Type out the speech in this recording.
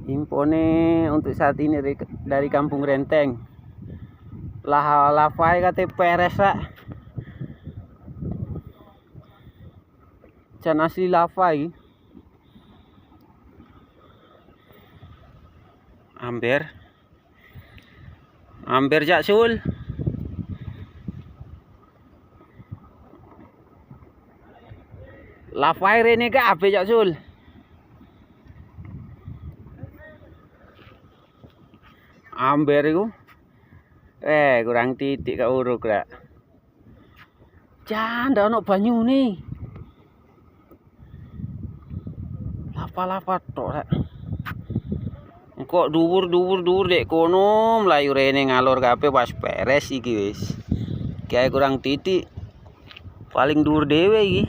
Impone untuk saat ini dari Kampung Renteng. Lavai kate peres lah. Can asli lavai. Amber jak sul. Lavai rene ke ape jak sul. Amber itu kurang titik kak uruk lah. Jan dah ono banyu nih. Lapa-lapa tok lah. Kok dhuwur dek kono mlayu rene ngalor kabeh pas beres iki wis. Kayak kurang titik. Paling dhuwur dhewe iki.